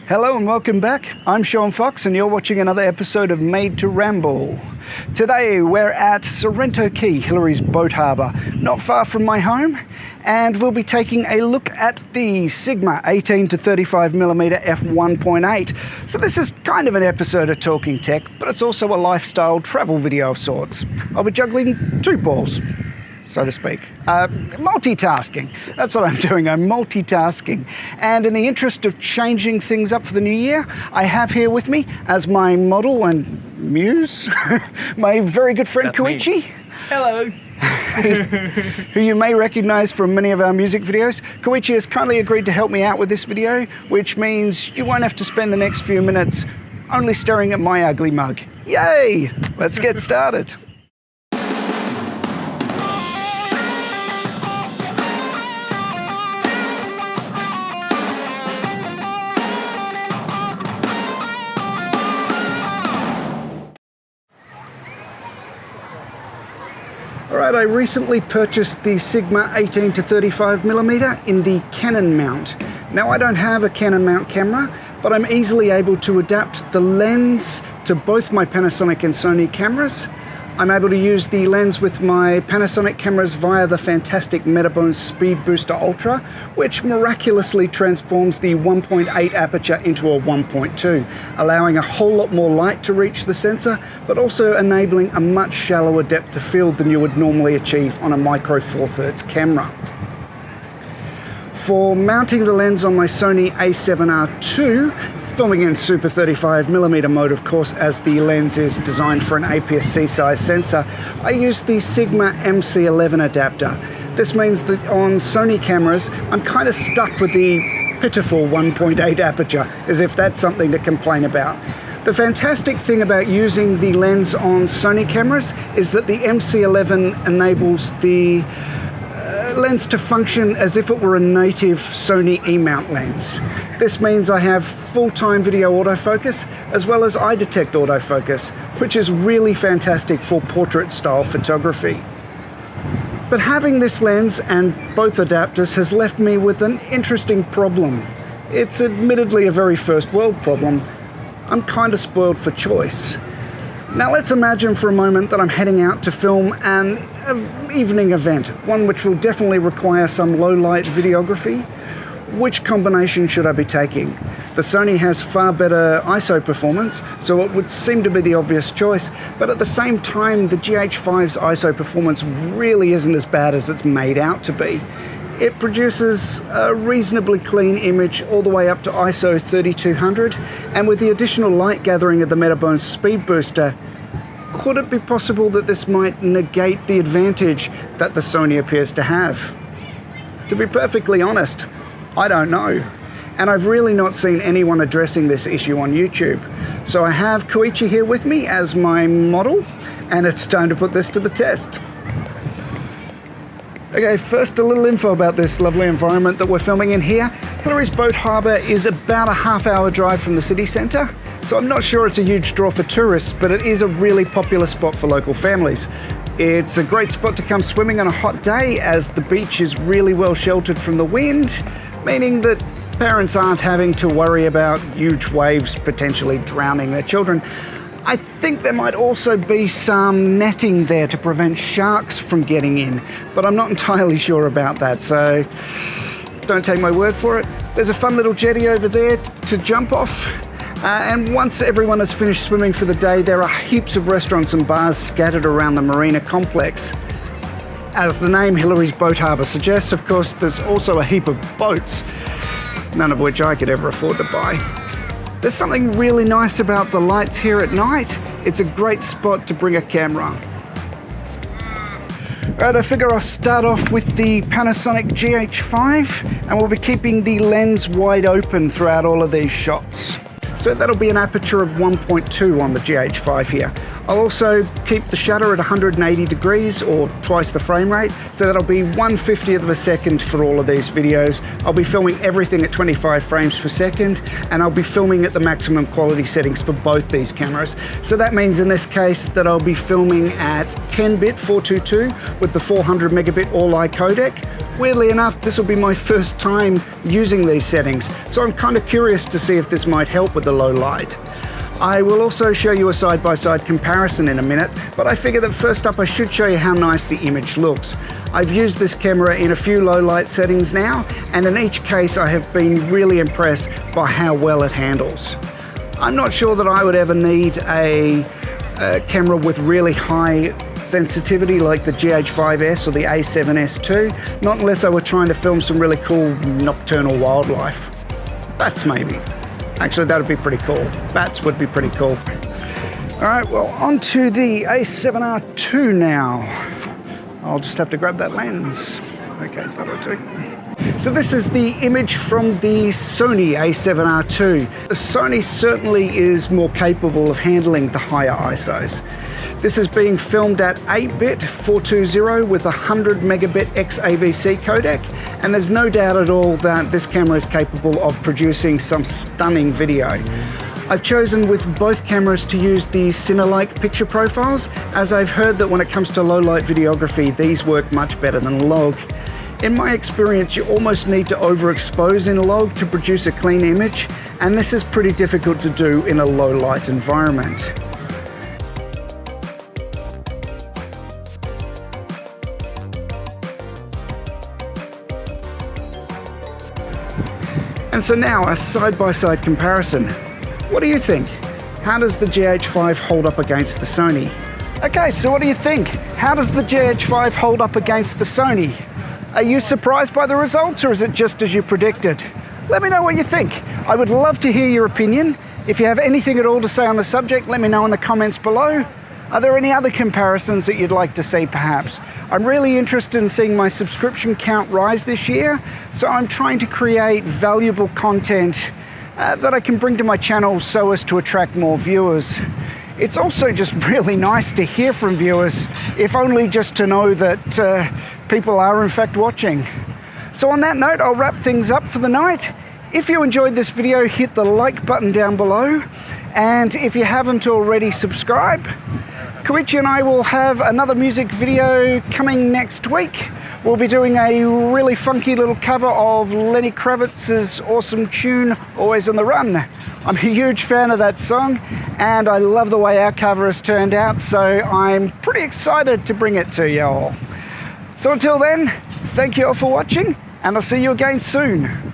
Hello and welcome back. I'm Sean Fox and you're watching another episode of Made to Ramble. Today we're at Sorrent Quay, Hillary's boat harbour, not far from my home, and we'll be taking a look at the Sigma 18 to 35mm f1.8. So this is kind of an episode of Talking Tech, but it's also a lifestyle travel video of sorts. I'll be juggling two balls, so to speak. Multitasking. That's what I'm doing. I'm multitasking. And in the interest of changing things up for the new year, I have here with me as my model and muse, my very good friend Koichi. Hello. Who you may recognize from many of our music videos. Koichi has kindly agreed to help me out with this video, which means you won't have to spend the next few minutes only staring at my ugly mug. Yay! Let's get started. Alright, I recently purchased the Sigma 18 to 35mm in the Canon mount. Now I don't have a Canon mount camera, but I'm easily able to adapt the lens to both my Panasonic and Sony cameras. I'm able to use the lens with my Panasonic cameras via the fantastic Metabones Speedbooster Ultra, which miraculously transforms the 1.8 aperture into a 1.2, allowing a whole lot more light to reach the sensor, but also enabling a much shallower depth of field than you would normally achieve on a micro Four Thirds camera. For mounting the lens on my Sony A7Rii, filming in super 35mm mode, of course, as the lens is designed for an APS-C size sensor, I use the Sigma MC11 adapter. This means that on Sony cameras, I'm kind of stuck with the pitiful 1.8 aperture, as if that's something to complain about. The fantastic thing about using the lens on Sony cameras is that the MC11 enables the lens to function as if it were a native Sony E-mount lens. This means I have full-time video autofocus as well as eye detect autofocus, which is really fantastic for portrait style photography. But having this lens and both adapters has left me with an interesting problem. It's admittedly a very first world problem. I'm kind of spoiled for choice. Now let's imagine for a moment that I'm heading out to film an evening event, one which will definitely require some low light videography. Which combination should I be taking? The Sony has far better ISO performance, so it would seem to be the obvious choice, but at the same time the Gh5's ISO performance really isn't as bad as it's made out to be. It produces a reasonably clean image all the way up to ISO 3200, and with the additional light gathering of the Metabones Speedbooster, could it be possible that this might negate the advantage that the Sony appears to have? To be perfectly honest, I don't know. And I've really not seen anyone addressing this issue on YouTube. So I have Koichi here with me as my model, and it's time to put this to the test. Okay, first a little info about this lovely environment that we're filming in here. Hillary's boat harbour is about a half-hour drive from the city centre, so I'm not sure it's a huge draw for tourists, but it is a really popular spot for local families. It's a great spot to come swimming on a hot day, as the beach is really well sheltered from the wind, meaning that parents aren't having to worry about huge waves potentially drowning their children. I think there might also be some netting there to prevent sharks from getting in, but I'm not entirely sure about that, so don't take my word for it. There's a fun little jetty over there to jump off, and once everyone has finished swimming for the day, there are heaps of restaurants and bars scattered around the marina complex. As the name Hillary's Boat Harbour suggests, of course, there's also a heap of boats, none of which I could ever afford to buy. There's something really nice about the lights here at night. It's a great spot to bring a camera. Alright, I figure I'll start off with the Panasonic Gh5, and we'll be keeping the lens wide open throughout all of these shots. So that'll be an aperture of 1.2 on the Gh5 here. I'll also keep the shutter at 180 degrees or twice the frame rate, so that'll be 1/50th of a second for all of these videos. I'll be filming everything at 25 frames per second, and I'll be filming at the maximum quality settings for both these cameras. So that means in this case that I'll be filming at 10-bit 422 with the 400 megabit all-eye codec, Weirdly enough, this will be my first time using these settings, so I'm kind of curious to see if this might help with the low light. I will also show you a side-by-side comparison in a minute, but I figure that first up I should show you how nice the image looks. I've used this camera in a few low light settings now, and in each case I have been really impressed by how well it handles. I'm not sure that I would ever need a camera with really high sensitivity like the Gh5S or the A7S II, not unless I were trying to film some really cool nocturnal wildlife. Bats maybe. Actually, that would be pretty cool. Bats would be pretty cool. All right, well, on to the A7R II now. I'll just have to grab that lens. Okay, that'll do. So this is the image from the Sony A7R II. The Sony certainly is more capable of handling the higher ISOs. This is being filmed at 8-bit 420 with a 100 megabit XAVC codec, and there's no doubt at all that this camera is capable of producing some stunning video. I've chosen with both cameras to use the Cine-like picture profiles, as I've heard that when it comes to low light videography, these work much better than log. In my experience, you almost need to overexpose in log to produce a clean image, and this is pretty difficult to do in a low light environment. And so now a side-by-side comparison. What do you think? How does the Gh5 hold up against the Sony? Okay, so what do you think? How does the Gh5 hold up against the Sony? Are you surprised by the results, or is it just as you predicted? Let me know what you think. I would love to hear your opinion. If you have anything at all to say on the subject, let me know in the comments below. Are there any other comparisons that you'd like to see perhaps? I'm really interested in seeing my subscription count rise this year, so I'm trying to create valuable content that I can bring to my channel so as to attract more viewers. It's also just really nice to hear from viewers, if only just to know that people are in fact watching. So on that note, I'll wrap things up for the night. If you enjoyed this video, hit the like button down below, and if you haven't already, subscribe. Koichi and I will have another music video coming next week. We'll be doing a really funky little cover of Lenny Kravitz's awesome tune, Always on the Run. I'm a huge fan of that song, and I love the way our cover has turned out, so I'm pretty excited to bring it to you all. So until then, thank you all for watching, and I'll see you again soon.